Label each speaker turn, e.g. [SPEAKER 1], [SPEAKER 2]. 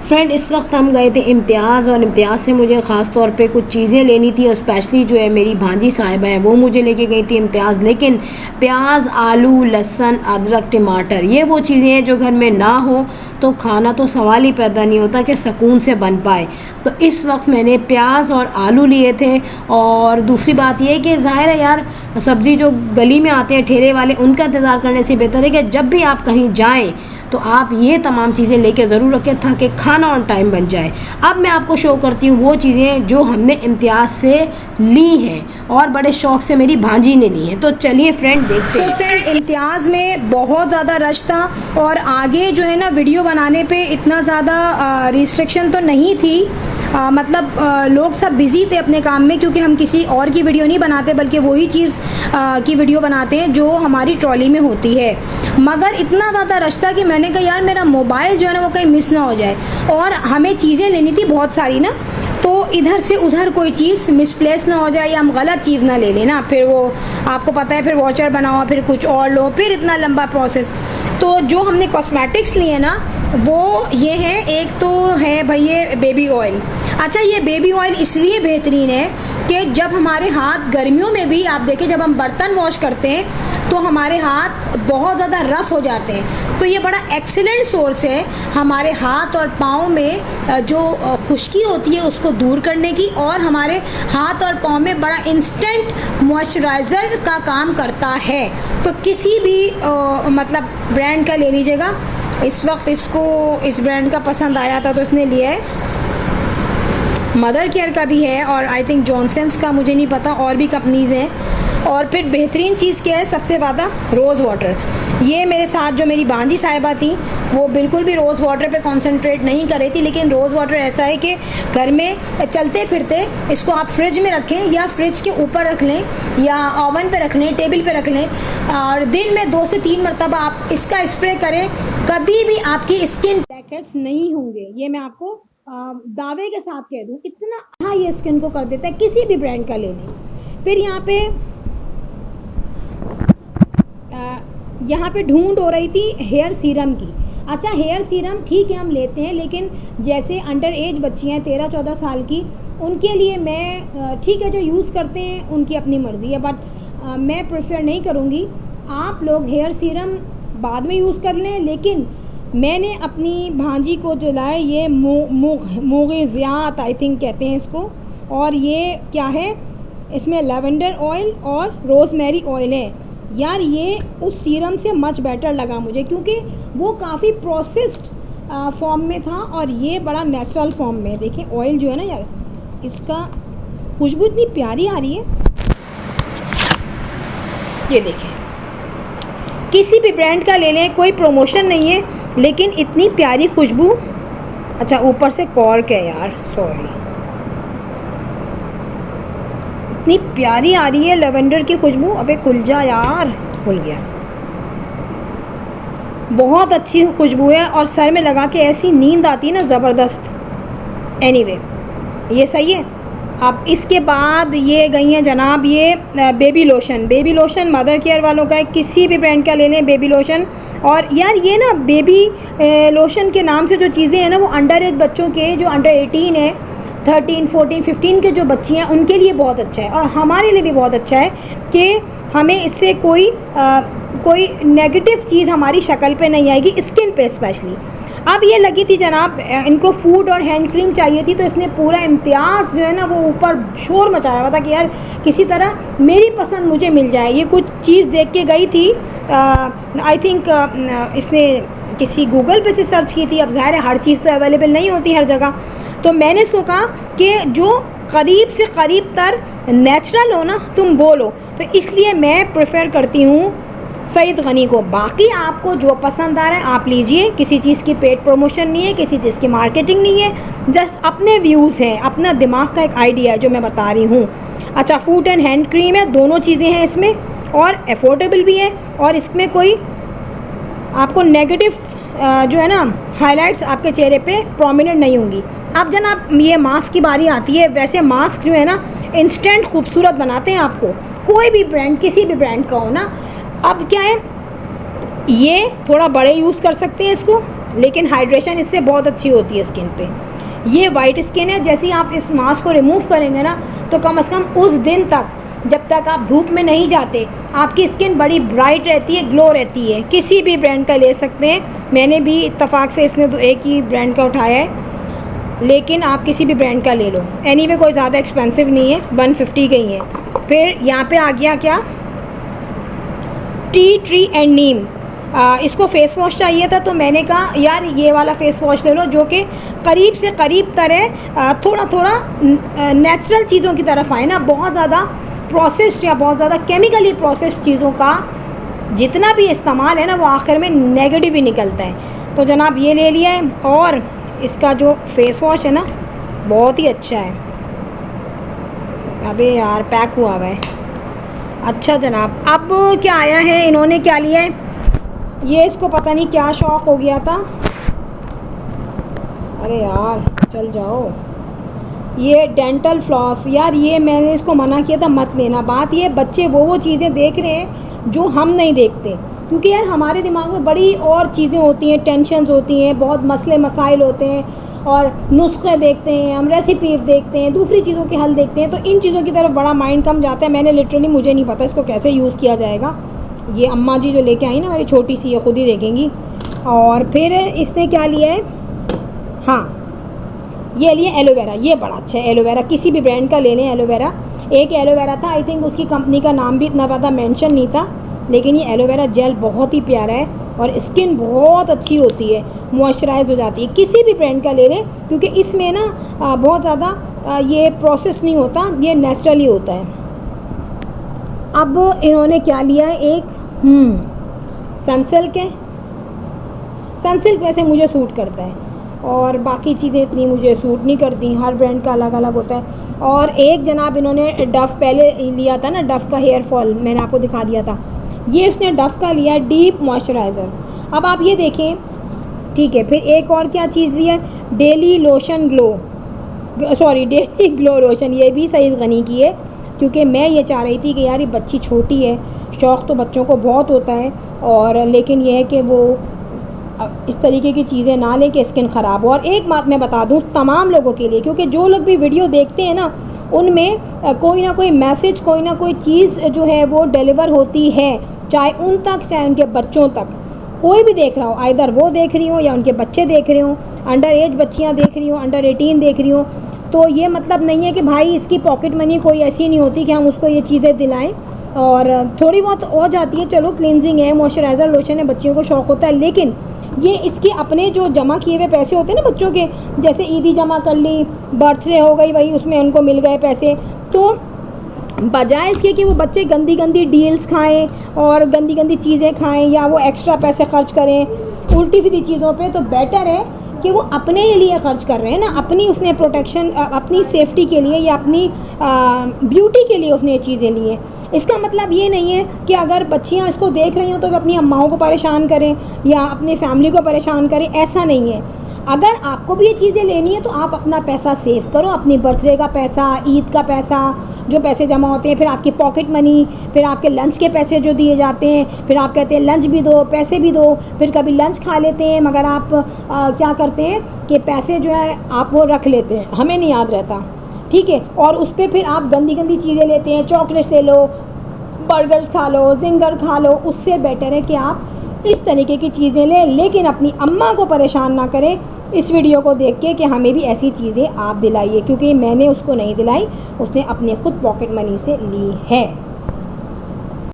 [SPEAKER 1] Friend इस वक्त हम गए थे इम्तियाज़, और इम्तियाज़ से मुझे ख़ास तौर पे कुछ चीज़ें लेनी थी, और स्पेशली जो है मेरी भांजी साहिबा है वो मुझे लेके गई थी इम्तियाज़। लेकिन प्याज, आलू, लहसुन, अदरक, टमाटर, ये वो चीज़ें हैं जो घर में ना हो तो खाना तो सवाल ही पैदा नहीं होता कि सुकून से बन पाए। तो इस वक्त मैंने प्याज और आलू लिए थे। और दूसरी बात यह कि ज़ाहिर है यार, सब्ज़ी जो गली में आते हैं ठेले वाले, उनका इंतज़ार करने से बेहतर है कि जब भी आप कहीं जाएँ तो आप ये तमाम चीज़ें लेके ज़रूर रखें ताकि खाना ऑन टाइम बन जाए। अब मैं आपको शो करती हूँ वो चीज़ें जो हमने इम्तियाज़ से ली हैं और बड़े शौक़ से मेरी भांजी ने ली हैं। तो चलिए फ्रेंड देखते हैं।
[SPEAKER 2] फ्रेंड इम्तियाज़ में बहुत ज़्यादा रश था, और आगे जो है ना वीडियो बनाने पे इतना ज़्यादा रिस्ट्रिक्शन तो नहीं थी। मतलब लोग सब बिज़ी थे अपने काम में, क्योंकि हम किसी और की वीडियो नहीं बनाते बल्कि वही चीज़ की वीडियो बनाते हैं जो हमारी ट्रॉली में होती है। मगर इतना ज़्यादा रश था कि मैंने कहा यार मेरा मोबाइल जो है ना वो कहीं मिस ना हो जाए, और हमें चीज़ें लेनी थी बहुत सारी ना, तो इधर से उधर कोई चीज़ मिसप्लेस ना हो जाए या हम गलत चीज़ ना ले लें ना, फिर वो आपको पता है फिर वॉचर बनाओ, फिर कुछ और लो, फिर इतना लंबा प्रोसेस। तो जो हमने कॉस्मेटिक्स लिए ना वो ये हैं, एक तो है भाई ये बेबी ऑयल। अच्छा, ये बेबी ऑयल इसलिए बेहतरीन है कि जब हमारे हाथ गर्मियों में भी आप देखें जब हम बर्तन वॉश करते हैं तो हमारे हाथ बहुत ज़्यादा रफ़ हो जाते हैं, तो ये बड़ा एक्सीलेंट सोर्स है हमारे हाथ और पाँव में जो खुश्की होती है उसको दूर करने की, और हमारे हाथ और पाँव में बड़ा इंस्टेंट मॉइस्चराइज़र का काम करता है। तो किसी भी मतलब ब्रांड का ले लीजिएगा। इस वक्त इसको इस ब्रांड का पसंद आया था तो इसने लिया है। मदर केयर का भी है, और आई थिंक जॉनसन्स का मुझे नहीं पता, और भी कंपनीज़ हैं। और फिर बेहतरीन चीज़ क्या है सबसे ज़्यादा, रोज़ वाटर। ये मेरे साथ जो मेरी भांजी साहिबा थी वो बिल्कुल भी रोज़ वाटर पे कंसंट्रेट नहीं कर रही थी, लेकिन रोज़ वाटर ऐसा है कि घर में चलते फिरते इसको आप फ्रिज में रखें या फ्रिज के ऊपर रख लें या ओवन पे रख लें, टेबल पे रख लें, और दिन में 2 से 3 मरतबा आप इसका स्प्रे करें, कभी भी आपकी स्किन ब्लैकहेड्स नहीं होंगे। ये मैं आपको दावे के साथ कह दूँ, इतना अच्छा ये स्किन को कर देता है, किसी भी ब्रांड का ले लें। फिर यहाँ पे ढूंढ हो रही थी हेयर सीरम की। अच्छा, हेयर सीरम ठीक है हम लेते हैं, लेकिन जैसे अंडर एज बच्ची हैं 13-14 साल की, उनके लिए मैं ठीक है जो यूज़ करते हैं उनकी अपनी मर्ज़ी है, बट मैं प्रेफर नहीं करूँगी। आप लोग हेयर सीरम बाद में यूज़ कर लें, लेकिन मैंने अपनी भांजी को जो लाए ये मुग़िज़ात आई थिंक कहते हैं इसको, और ये क्या है, इसमें लेवेंडर ऑयल और रोज़मेरी ऑयल है। यार ये उस सीरम से मच बेटर लगा मुझे, क्योंकि वो काफ़ी प्रोसेस्ड फॉर्म में था और ये बड़ा नेचुरल फॉर्म में। देखें ऑयल जो है ना यार, इसका खुशबू इतनी प्यारी आ रही है, ये देखें। किसी भी ब्रांड का ले लें, कोई प्रमोशन नहीं है, लेकिन इतनी प्यारी खुशबू। अच्छा, ऊपर से कॉर्क है यार, सॉरी, इतनी प्यारी आ रही है लेवेंडर की खुशबू। अबे खुल जा यार, खुल गया। बहुत अच्छी खुशबू है और सर में लगा के ऐसी नींद आती है ना ज़बरदस्त। एनीवे, ये सही है। अब इसके बाद ये गई हैं जनाब ये baby lotion. Baby lotion mother care वालों का है, किसी भी ब्रांड का ले लें बेबी लोशन। और यार ये ना बेबी लोशन के नाम से जो चीज़ें हैं ना, वो अंडर एज बच्चों के, जो अंडर 18 है, 13, 14, 15 के जो बच्ची हैं उनके लिए बहुत अच्छा है, और हमारे लिए भी बहुत अच्छा है कि हमें इससे कोई नेगेटिव चीज़ हमारी शक्ल पे नहीं आएगी, स्किन पे स्पेशली। अब ये लगी थी जनाब, इनको फूड और हैंड क्रीम चाहिए थी, तो इसने पूरा इम्तियाज़ जो है ना वो ऊपर शोर मचाया हुआ था कि यार किसी तरह मेरी पसंद मुझे मिल जाए। ये कुछ चीज़ देख के गई थी, आई थिंक इसने किसी गूगल पे से सर्च की थी। अब ज़ाहिर है हर चीज़ तो अवेलेबल नहीं होती हर जगह, तो मैंने इसको कहा कि जो करीब से करीब तर नेचुरल हो ना तुम बोलो, तो इसलिए मैं प्रेफर करती हूँ सईद गनी को। बाकी आपको जो पसंद आ रहा है आप लीजिए, किसी चीज़ की पेड प्रमोशन नहीं है, किसी चीज़ की मार्केटिंग नहीं है, जस्ट अपने व्यूज़ हैं, अपना दिमाग का एक आइडिया है जो मैं बता रही हूँ। अच्छा, फूड एंड हैंड क्रीम है, दोनों चीज़ें हैं इसमें, और अफोर्डेबल भी है, और इसमें कोई आपको नेगेटिव जो है ना हाइलाइट्स आपके चेहरे पे प्रोमिनेंट नहीं होंगी। अब जनाब ये मास्क की बारी आती है। वैसे मास्क जो है ना इंस्टेंट खूबसूरत बनाते हैं आपको, कोई भी ब्रांड, किसी भी ब्रांड का हो ना। अब क्या है, ये थोड़ा बड़े यूज़ कर सकते हैं इसको, लेकिन हाइड्रेशन इससे बहुत अच्छी होती है स्किन पे। ये वाइट स्किन है, जैसे ही आप इस मास्क को रिमूव करेंगे ना तो कम से कम उस दिन तक, जब तक आप धूप में नहीं जाते, आपकी स्किन बड़ी ब्राइट रहती है, ग्लो रहती है। किसी भी ब्रांड का ले सकते हैं, मैंने भी इत्तेफाक से इसने तो एक ही ब्रांड का उठाया है, लेकिन आप किसी भी ब्रांड का ले लो। एनीवे कोई ज़्यादा एक्सपेंसिव नहीं है, 150 का ही है। फिर यहाँ पे आ गया क्या, टी ट्री एंड नीम। इसको फेस वॉश चाहिए था तो मैंने कहा यार ये वाला फेस वॉश ले लो, जो कि करीब से करीब तरह थोड़ा थोड़ा नेचुरल चीज़ों की तरफ आए ना। बहुत ज़्यादा प्रोसेस्ड या बहुत ज़्यादा केमिकली प्रोसेस्ड चीज़ों का जितना भी इस्तेमाल है ना, वो आखिर में नेगेटिव ही निकलता है। तो जनाब ये ले लिया है, और इसका जो फेस वॉश है ना बहुत ही अच्छा है। अबे यार पैक हुआ हुआ है। अच्छा जनाब, अब क्या आया है, इन्होंने क्या लिया है, ये इसको पता नहीं क्या शौक़ हो गया था। अरे यार चल जाओ। ये डेंटल फ्लॉस, यार ये मैंने इसको मना किया था मत लेना। बात ये, बच्चे वो चीज़ें देख रहे हैं जो हम नहीं देखते, क्योंकि यार हमारे दिमाग में बड़ी और चीज़ें होती हैं, टेंशन्स होती हैं, बहुत मसले मसाइल होते हैं, और नुस्खे देखते हैं हम, रेसिपीज देखते हैं, दूसरी चीज़ों के हल देखते हैं, तो इन चीज़ों की तरफ बड़ा माइंड कम जाता है। मैंने लिटरली, मुझे नहीं पता इसको कैसे यूज़ किया जाएगा। ये अम्मा जी जो लेके आई ना मेरी छोटी सी, ये खुद ही देखेंगी। और फिर इसने क्या लिया है, हाँ ये लिए एलोवेरा। ये बड़ा अच्छा है एलोवेरा, किसी भी ब्रांड का ले लें एलोवेरा। एक एलोवेरा था, आई थिंक उसकी कंपनी का नाम भी इतना ज़्यादा मेंशन नहीं था, लेकिन ये एलोवेरा जेल बहुत ही प्यारा है और स्किन बहुत अच्छी होती है, मॉइस्चराइज हो जाती है। किसी भी ब्रांड का ले लें, क्योंकि इसमें ना बहुत ज़्यादा ये प्रोसेस नहीं होता, ये नेचुरली होता है। अब इन्होंने क्या लिया है, एक सनसिल्क है। सनसिल्क वैसे मुझे सूट करता है, और बाकी चीज़ें इतनी मुझे सूट नहीं करती, हर ब्रांड का अलग अलग होता है। और एक जनाब इन्होंने डफ पहले लिया था ना, डफ का हेयर फॉल मैंने आपको दिखा दिया था, ये इसने डफ का लिया डीप मॉइस्चराइज़र। अब आप ये देखें, ठीक है। फिर एक और क्या चीज़ लिया, daily lotion glow, sorry daily glow lotion. ये भी सईद गनी की है, क्योंकि मैं ये चाह रही थी कि यार ये बच्ची छोटी है, शौक़ तो बच्चों को बहुत होता है, और लेकिन यह है कि वो इस तरीके की चीज़ें ना लें कि स्किन ख़राब हो। और एक बात मैं बता दूं तमाम लोगों के लिए, क्योंकि जो लोग भी वीडियो देखते हैं ना, उनमें कोई ना कोई मैसेज, कोई ना कोई चीज़ जो है वो डिलीवर होती है, चाहे उन तक चाहे उनके बच्चों तक। कोई भी देख रहा हो, आइदर वो देख रही हो या उनके बच्चे देख रहे हो, अंडर एज बच्चियाँ देख रही हो, अंडर 18 देख रही हो, तो ये मतलब नहीं है कि भाई इसकी पॉकेट मनी कोई ऐसी नहीं होती कि हम उसको ये चीज़ें दिलाएं। और थोड़ी बहुत हो जाती है, चलो क्लिनजिंग है, मॉइस्चराइज़र लोशन है, बच्चियों को शौक़ होता है, लेकिन ये इसके अपने जो जमा किए हुए पैसे होते हैं ना बच्चों के, जैसे ईदी जमा कर ली, बर्थडे हो गई भाई उसमें उनको मिल गए पैसे, तो बजाय इसके कि वो बच्चे गंदी गंदी डील्स खाएं और गंदी गंदी चीज़ें खाएं या वो एक्स्ट्रा पैसे खर्च करें उल्टी सीधी चीज़ों पे, तो बेटर है कि वो अपने लिए खर्च कर रहे हैं ना, अपनी उसने प्रोटेक्शन, अपनी सेफ्टी के लिए या अपनी ब्यूटी के लिए उसने ये चीज़ें ली हैं। इसका मतलब ये नहीं है कि अगर बच्चियां इसको देख रही हों तो वे अपनी अम्माओं को परेशान करें या अपनी फैमिली को परेशान करें, ऐसा नहीं है। अगर आपको भी ये चीज़ें लेनी है तो आप अपना पैसा सेव करो, अपनी बर्थडे का पैसा, ईद का पैसा, जो पैसे जमा होते हैं, फिर आपकी पॉकेट मनी, फिर आपके लंच के पैसे जो दिए जाते हैं, फिर आप कहते हैं लंच भी दो, पैसे भी दो, फिर कभी लंच खा लेते हैं, मगर आप क्या करते हैं कि पैसे जो है आप वो रख लेते हैं, हमें नहीं याद रहता, ठीक है। और उस पर फिर आप गंदी गंदी चीज़ें लेते हैं, चॉकलेट्स ले लो, बर्गर्स खा लो, जिंगर खा लो। उससे बेटर है कि आप इस तरीके की चीज़ें लें, लेकिन अपनी अम्मा को परेशान ना करें इस वीडियो को देख के कि हमें भी ऐसी चीज़ें आप दिलाइए, क्योंकि मैंने उसको नहीं दिलाई, उसने अपने खुद पॉकेट मनी से ली है।